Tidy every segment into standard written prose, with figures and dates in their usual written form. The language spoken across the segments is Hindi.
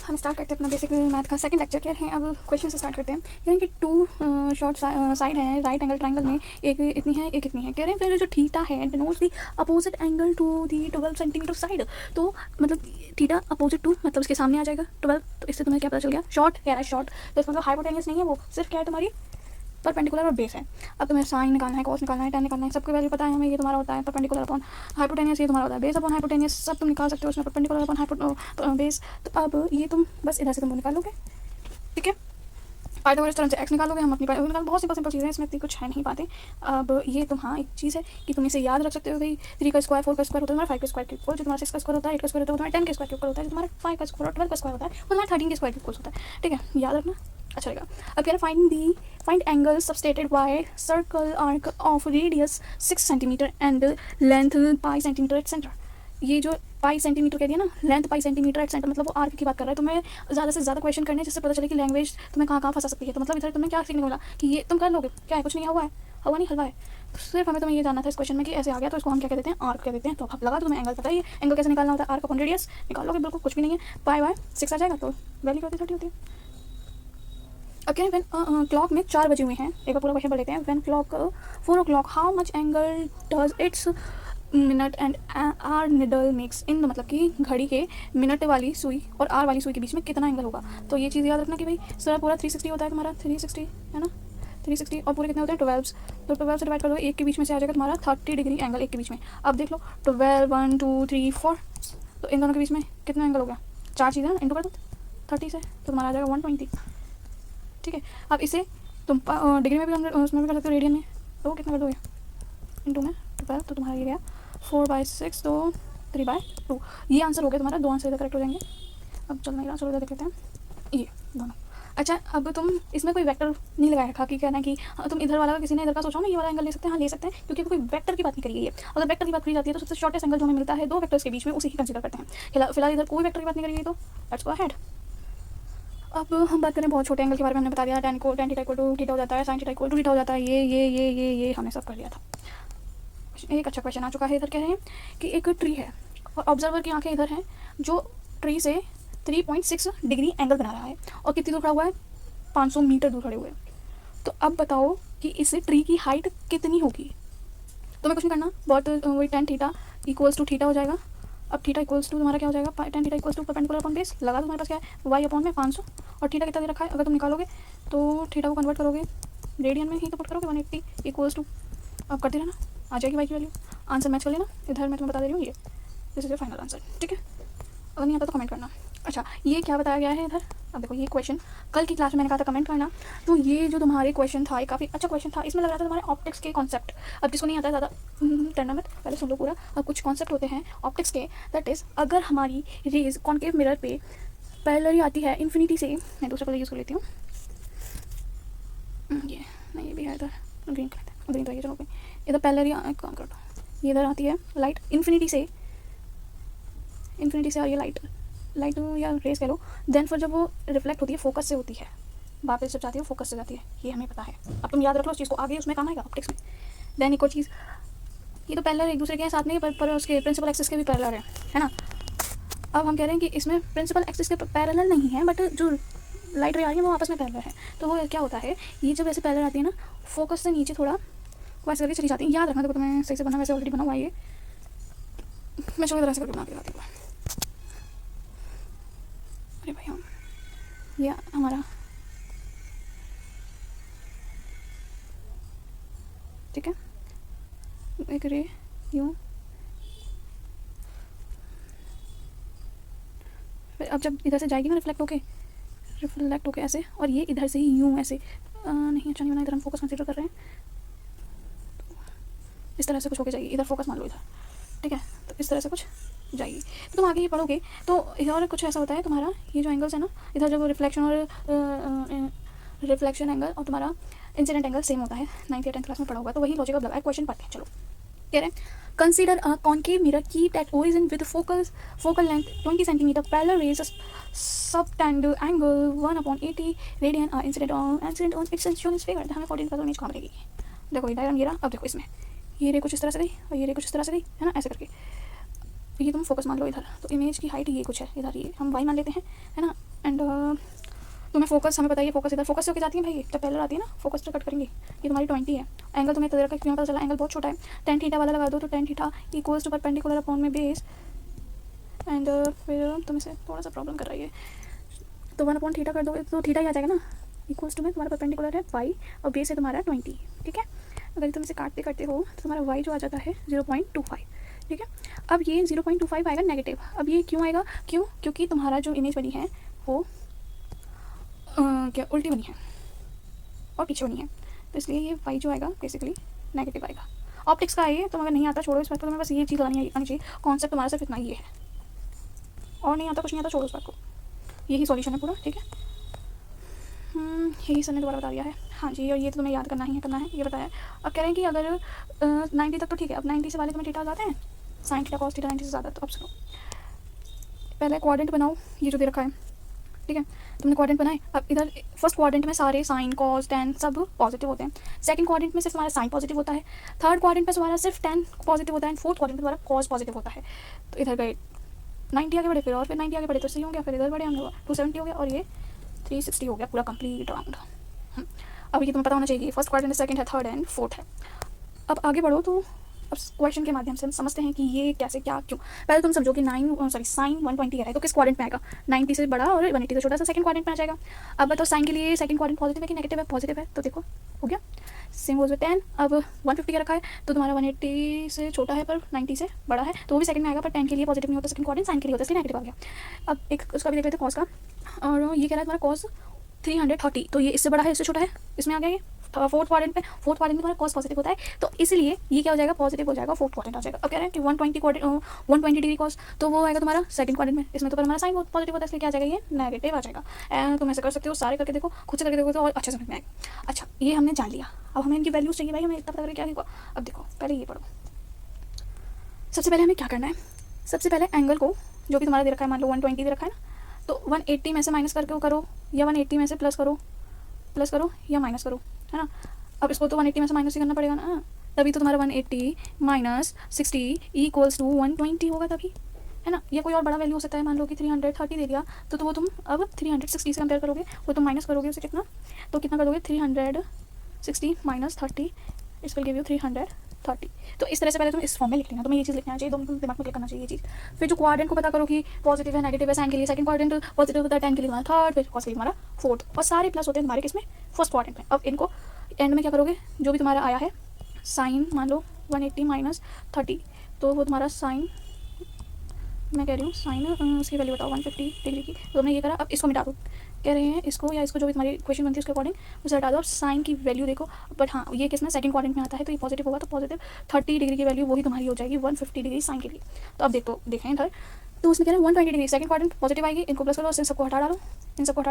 हम स्टार्ट करते हैं अपना बेसिक मैथ का सेकंड लेक्चर। क्या है, अब क्वेश्चन से स्टार्ट करते हैं। यानी कि टू शॉर्ट साइड है राइट एंगल ट्रायंगल में, एक इतनी है एक इतनी है। कह रहे हैं फिर जो थीटा है denotes the opposite angle to the 12 centimetre side. तो मतलब थीटा अपोजिट टू मतलब उसके सामने आ जाएगा 12। तो इससे तुम्हें क्या पता चल गया, शॉर्ट कह रहा है शॉर्ट, तो इसका मतलब हाइपोटेन्यूस नहीं है, वो सिर्फ क्या है तुम्हारी परपेंडिकुलर और बेस है। अब तुम्हें साइन निकालना है, कॉस निकालना है, tan निकालना है, सबकी वैल्यू पता है हमें। ये तुम्हारा होता है परपेंडिकुलर अपॉन हाइपोटेन्यूस, ये तुम्हारा होता है बेस अपॉन हाइपोटेन्यूस। सब तुम निकाल सकते हो उसमें परपेंडिकुलर अपॉन बेस। तो अब ये तुम बस इधर से तुम निकाल लोगे, ठीक है। पाइथागोरस थ्योरम से एक्स निकालोगे, हम अपनी निकाल, बहुत सिंपल चीज़ें हैं, इसमें इतनी कुछ है नहीं बातें। अब ये तुम हाँ एक चीज़ है कि तुम इसे याद रख सकते हो भाई, 3 का स्क्वायर 4 का स्क्वायर होता है तुम्हारा 5 का स्क्वायर के इक्वल, जो तुम्हारा 6 का स्क्वायर होता है 8 का स्क्वायर होता है तुम्हारा 10 के स्क्वायर के इक्वल होता है, तुम्हारा 5 का स्क्वायर 12 का स्क्वायर होता है वो तुम्हारा 13 के स्क्वायर के इक्वल होता है, ठीक है। याद रखना अच्छा रहेगा। अब कह रहा है find angle subtended by circle arc of radius 6 centimetre and length pi centimetre at centre. ये जो पाई सेंटीमीटर कह दिया ना, length pi centimetre at centre, मतलब वो आर्क की बात कर रहा है। तुम्हें ज़्यादा से ज़्यादा क्वेश्चन करने जिससे पता चले कि लैंग्वेज तुम्हें कहाँ फंसा सकती है। तो मतलब इधर तुम्हें क्या सीखने को मिला कि ये तुम कर लोगे, क्या है कुछ नहीं, हवा है, हवा नहीं हलवा है। सिर्फ हमें तुम्हें ये जानना था इस क्वेश्चन में कि ऐसे आ गया तो इसको हम क्या कहते हैं, आर्क कह देते हैं। तो अब लगा तो तुम्हें एंगल पता ही है, एंगल कैसे निकालना होता है, आर्क अपॉन रेडियस निकाल लोगे, बिल्कुल कुछ भी नहीं है। पाई बाय 6 आ जाएगा तो वैल्यू क्या होती है 30 होती है। अब क्या है, क्लॉक में 4 बजे हुए हैं, एक बार पूरा क्वेश्चन पढ़ लेते हैं। When clock 4 o'clock how much angle does its minute and hour needle makes in, मतलब कि घड़ी के मिनट वाली सुई और आर वाली सुई के बीच में कितना एंगल होगा। तो ये चीज़ याद रखना कि भाई सर पूरा 360 होता है तुम्हारा, 360 है ना, 360 और पूरे कितने होते हैं 12। तो 12 से डिवाइड कर दो, एक के बीच में से आ जाएगा तुम्हारा 30 डिग्री एंगल एक के बीच में। अब देख लो 12 1 2 3 4, तो इन दोनों के बीच में कितना एंगल हो गया, 4 चीज़ें ना, इंटू कर दो 30 से, तो तुम्हारा आ जाएगा 120, ठीक है। अब इसे तुम डिग्री में भी उसमें भी कर सकते हो, रेडियन में, तो कितना कर दोगे इंटू में 12, तो तुम्हारा ये गया 4/6 तो 3/2। ये आंसर हो गया तुम्हारा, 2 आंसर इधर करेक्ट हो जाएंगे। अब चल नहीं रहा, चलो इधर देख लेते हैं ये दोनों। अच्छा अब तुम इसमें कोई वेक्टर नहीं लगाया रखा कि कहना है कि तुम इधर वाला किसी ने इधर का सोचा ना ये वाला एंगल ले सकते हैं, हाँ ले सकते हैं, क्योंकि कोई वेक्टर की बात नहीं करी गई है। अगर वेक्टर की बात करी जाती है तो सबसे शॉर्टेस्ट एंगल जो हमें मिलता है 2 वेक्टर्स के बीच में, उसे ही कंसिडर करते हैं। फिलहाल इधर कोई वेक्टर की बात नहीं करी गई, तो लेट्स गो अहेड। अब हम बात करें बहुत छोटे एंगल के बारे में। हमने बता दिया tan theta equal to theta हो जाता है, sin theta equal to theta हो जाता है, ये हमने सब कर लिया था। एक अच्छा क्वेश्चन आ चुका है। इधर कह रहे हैं कि एक ट्री है और ऑब्जर्वर की आंखें इधर हैं, जो ट्री से 3.6 डिग्री एंगल बना रहा है और कितनी दूर खड़ा हुआ है, 500 मीटर दूर खड़े हुए हैं। तो अब बताओ कि इस ट्री की हाइट कितनी होगी। तुम्हें कुछ नहीं करना, बहुत वही tan theta equals to theta हो जाएगा। अब थीटा इक्वल्स टू तुम्हारा क्या हो जाएगा, tan theta equals to perpendicular upon base, लगा तुम्हारे पास क्या है y अपॉन में 500, और थीटा कितना दे रखा है, अगर तुम निकालोगे तो थीटा को कन्वर्ट करोगे रेडियन में ही तो पुट करोगे 180 इक्वल्स टू, अब करते रहना आ जाएगी y की वैल्यू। आंसर मैच कर लेना, इधर मैं तुम्हें बता दे रही हूँ, ये this is your final answer, ठीक है। अगर नहीं आता तो कमेंट करना। अच्छा ये क्या बताया गया है इधर, अब देखो ये क्वेश्चन कल की क्लास में मैंने कहा था कमेंट करना, तो ये जो तुम्हारे क्वेश्चन था ये काफ़ी अच्छा क्वेश्चन था। इसमें लग रहा था तुम्हारे ऑप्टिक्स के कॉन्सेप्ट, अब जिसको नहीं आता है ज़्यादा टर्ना मत, पहले सुन लो पूरा। अब कुछ कॉन्सेप्ट होते हैं ऑप्टिक्स के, दैट इज़ अगर हमारी रेज कॉन्केव मिरर पे पैरेलली आती है इन्फिनिटी से, मैं दूसरा कलर यूज़ कर लेती हूँ, ये नहीं ये भी है इधर ग्रीन कलर, ग्रीन तो ये चलो इधर पैरेलली काम कर दो, ये इधर आती है लाइट इन्फिनिटी से आ रही है लाइट या रेस कह लो, देन फिर जब वो रिफ्लेक्ट होती है फोकस से होती है, वापस जब जाती है फोकस से जाती है, ये हमें पता है। अब तुम याद रख लो उस चीज़ को, आगे उसमें काम आएगा ऑप्टिक्स में। देन एक और चीज़, ये तो पैरेलल एक दूसरे के साथ नहीं पर उसके प्रिंसिपल एक्सिस के भी पैरेलल है ना। अब हम कह रहे हैं कि इसमें प्रिंसिपल एक्सिस के पैरेलल नहीं है, बट जो लाइट रे आ रही है वो आपस में पैरेलल है। तो वो क्या होता है, ये जब ऐसे पैरेलल आती है ना, फोकस से नीचे थोड़ा वैसे करके चली जाती है। याद रखना, देखो तुम्हें सही से बना, वैसे ऑलरेडी बना हुआ है ये, मैं चलो तरह से करके बना के लाती हूँ। अरे भाई हम ये हमारा ठीक है, एक रे यूँ, फिर अब जब इधर से जाएगी ना रिफ्लेक्ट होके ऐसे, और ये इधर से ही यूँ ऐसे नहीं अच्छा नहीं बना, इधर हम फोकस कंसीडर कर रहे हैं, इस तरह से कुछ होके जाएगी, इधर फोकस मान लो इधर, ठीक है। तो इस तरह से कुछ जाएगी, तो तुम आगे ये पढ़ोगे तो और कुछ ऐसा होता है तुम्हारा, ये जो एंगल्स है ना, इधर जब रिफ्लेक्शन एंगल और तुम्हारा इंसिडेंट एंगल सेम होता है, 9th या 10th क्लास में पढ़ा होगा, तो वही लॉजिक अब लगा है। क्वेश्चन पढ़ते हैं चलो। कह रहे हैं consider a concave mirror keep at origin with focal length 20 centimetre, parallel rays subtend angle 1/80 radian are incident on its shown is figure, हमें 14 इमेज कहाँ मिलेगी। देखो ये डायग्राम ये रहा। अब देखो इसमें ये रे कुछ इस तरह से गई और ये रे कुछ इस तरह से गई, है ना, ऐसे करके। ये तुम फोकस मान लो इधर, तो इमेज की हाइट ये कुछ है इधर, ये हम y मान लेते हैं, है ना। एंड तुम्हें फोकस, हमें बताइए फोकस इधर, फोकस से होकर जाती है भाई, जब पहले आती है ना फोकस से कट करेंगे। ये तुम्हारी 20 है। एंगल तुम्हें इधर का क्यों पता चला, एंगल बहुत छोटा है। टेन थीटा वाला लगा दो, तो tan theta equals to perpendicular upon में बेस। एंड फिर तुम इसे थोड़ा सा प्रॉब्लम कर रही है, तो 1 अपॉन थीटा कर दो तो थीटा ही आ जाएगा ना, इक्वल्स टू में तुम्हारा परपेंडिकुलर है वाई और बेस है तुम्हारा 20, ठीक है। अगर तुम इसे काटते करते हो तो तुम्हारा वाई जो आ जाता है 0.25, ठीक है। अब ये 0.25 आएगा नेगेटिव। अब ये क्यों आएगा, क्यों, क्योंकि तुम्हारा जो इमेज बनी है वो क्या उल्टी बनी है और पीछे बनी है, तो इसलिए ये वाई जो आएगा बेसिकली नेगेटिव आएगा। ऑप्टिक्स का है, तुम अगर नहीं आता छोड़ो इस बात को, तुम्हें बस ये चीज़ आनी चाहिए, कॉन्सेप्ट तुम्हारा सिर्फ इतना ही है, और नहीं आता कुछ नहीं आता, छोड़ो उस बात को। यही सॉल्यूशन है पूरा, ठीक है। यही सर ने दोबारा बता दिया है, हाँ जी। और ये तो तुम्हें याद करना ही है, करना है, ये बताया। अब कह रहे हैं कि अगर 90 तक तो ठीक है, अब 90 से वाले तुम्हें थीटा आ जाते हैं, साइन थीटा कॉस थीटा 90 से ज़्यादा। तो अब सुनो, पहले क्वाड्रेंट बनाओ, ये जो दे रखा है, ठीक है। तुमने क्वाड्रेंट बनाए, अब इधर फर्स्ट क्वाड्रेंट में सारे साइन कॉस टेन सब पॉजिटिव होते हैं, सेकंड क्वाड्रेंट में सिर्फ तुम्हारा साइन पॉजिटिव होता है, थर्ड क्वाड्रेंट में तुम्हारा सिर्फ टेन पॉजिटिव होता है, फोर्थ क्वाड्रेंट में तुम्हारा कॉस पॉजिटिव होता है। तो इधर गए 90 आगे बढ़े, फिर और फिर 90 आगे बढ़े तो सही हो गया, फिर इधर बढ़े हम लोग 270 हो गया, और ये 360 हो गया पूरा कंप्लीट राउंड। अब ये तुम्हें पता होना चाहिए, फर्स्ट क्वाड्रेंट सेकंड है, थर्ड एंड फोर्थ है। अब आगे बढ़ो, तो अब क्वेश्चन के माध्यम से हम समझते हैं कि ये कैसे क्या क्यों। पहले तुम समझो कि साइन 120 है तो किस क्वाड्रेंट में आएगा, 90 से बड़ा और 180 से छोटा सा सेकंड क्वाड्रेंट में आ जाएगा। अब बताओ साइन के लिए सेकंड क्वाड्रेंट पॉजिटिव है कि नेगेटिव है, पॉजिटिव है, तो देखो हो गया। Same goes with 10। अब 150 का रखा है तो तुम्हारा 180 से छोटा है पर 90 से बड़ा है, तो वो भी सेकंड में आएगा, पर 10 के लिए पॉजिटिव नहीं होता सेकंड क्वाड्रेंट, साइन के लिए होता है, इसलिए नेगेटिव आ गया। अब एक उसका भी देख लेते हैं कॉस का, और ये कह रहा है तुम्हारा कॉस 330, तो ये इससे बड़ा है इससे छोटा है, इसमें आ गया ये फोर्थ क्वाड्रेंट में तुम्हारा कॉस पॉजिटिव होता है, तो इसलिए ये क्या हो जाएगा, पॉजिटिव हो जाएगा, फोर्थ क्वाड्रेंट आ जाएगा। अब कह रहे हैं कि 120 डिग्री कॉस, तो वो आएगा तुम्हारा सेकंड क्वाड्रेंट में, इसमें तो पर हमारा साइन पॉजिटिव होता है, इसलिए क्या आ जाएगा, ये नेगेटिव आ जाएगा। तुम ऐसे कर सकते हो, सारे करके देखो, खुद से करके देखो तो और अच्छे समझ में आएगा। अच्छा ये हमने जान लिया, अब हमें इनकी वैल्यूज चाहिए भाई, हमें इतना पता करें क्या होगा। अब देखो पहले ये पढ़ो, सबसे पहले हमें क्या करना है, सबसे पहले एंगल को जो भी तुम्हारा दे रखा है, मान लो 120 दे रखा है ना, तो 180 में से माइनस करके करो, या 180 में से प्लस करो या माइनस करो, है ना। अब इसको तो 180 में से माइनस ही करना पड़ेगा ना, तभी तो तुम्हारा 180 माइनस 60 इक्वल्स टू 120 होगा तभी, है ना। या कोई और बड़ा वैल्यू हो सकता है, मान लो कि 330 दे दिया, तो वो तुम अब 360 से कंपेयर करोगे, वो तुम माइनस करोगे उसे कितना, तो कितना करोगे 360 माइनस 30, इस विल गिव यू 330। तो इस तरह से पहले तुम इस फॉर्म में लिख लेना, तुम्हें ये चीज़ लिखना चाहिए, तुम दिमाग में क्लिक करना चाहिए ये चीज़। फिर जो क्वाड्रेंट को पता करो कि पॉजिटिव है नेगेटिव है, साइन के लिए सेकंड क्वाड्रेंट पॉजिटिव होता है, 10 के लिए तुम्हारा थर्ड, फिर कॉस के लिए तुम्हारा फोर्थ, और सारे प्लस होते हैं तुम्हारे किसमें, फर्स्ट क्वाड्रेंट में। अब इनको एंड में क्या करोगे, जो भी तुम्हारा आया है साइन, मान लो 180 माइनस 30, तो वो तुम्हारा साइन, मैं कह रही हूँ साइन उसकी वैल्यू बताओ 150 डिग्री की, तो तुमने ये करा। अब इसको मिटा दो, कह रहे हैं इसको या इसको, जो भी तुम्हारी क्वेश्चन बनती है उसके अकॉर्डिंग उसे हटा दो। अब साइन की वैल्यू देखो, बट हाँ ये किसमें सेकंड क्वाड्रेंट में आता है, तो ये पॉजिटिव होगा, तो पॉजिटिव 30 डिग्री की वैल्यू वही तुम्हारी हो जाएगी 150 डिग्री साइन के लिए। तो अब देखें इधर, तो उसमें कह रहे हैं 120 डिग्री सेकंड क्वाड्रेंट पॉजिटिव आएगी, इनको प्लस करो, इन सबको हटा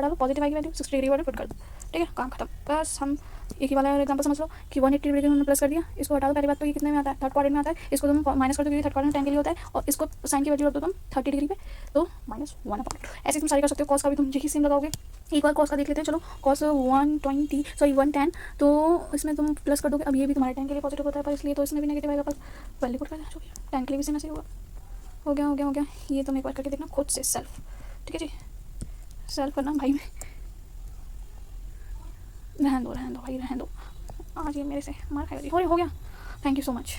डालो, पॉजिटिव आएगी वैल्यू 60 डिग्री वाले पुट कर दो, ठीक है, काम खत्म। बस हम एक ही वाला एग्जांपल समझ लो कि 180 डिग्री हमने प्लस कर दिया, इसको हटा दो। पहली बात तो ये कितने में आता है, थर्ड क्वाड्रेंट में आता है, इसको तुम माइनस कर दो क्योंकि थर्ड क्वाड्रेंट 10 के लिए होता है, और इसको साइन की वैल्यू रख दो तुम 30 डिग्री पे, तो -1/2। ऐसे तुम सारी कर सकते हो। कॉस का भी तुम यही सेम लगाओगे। एक बार कॉस का देख लेते हैं, चलो कॉस 110, तो इसमें तुम प्लस कर दोगे। अब ये भी तुम्हारे 10 के लिए पॉजिटिव होता है, पर इसलिए तो इसमें भी नेगेटिव आएगा, पर वैल्यू पुट कर देना, 10 के लिए भी सेम ऐसे होगा। हो गया। ये तुम एक बार करके देखना खुद से सेल्फ, ठीक है जी, सेल्फ करना भाई। रहने दो भाई, रहने दो, आज ये मेरे से मार खाएगा जी। हो गया, थैंक यू सो मच।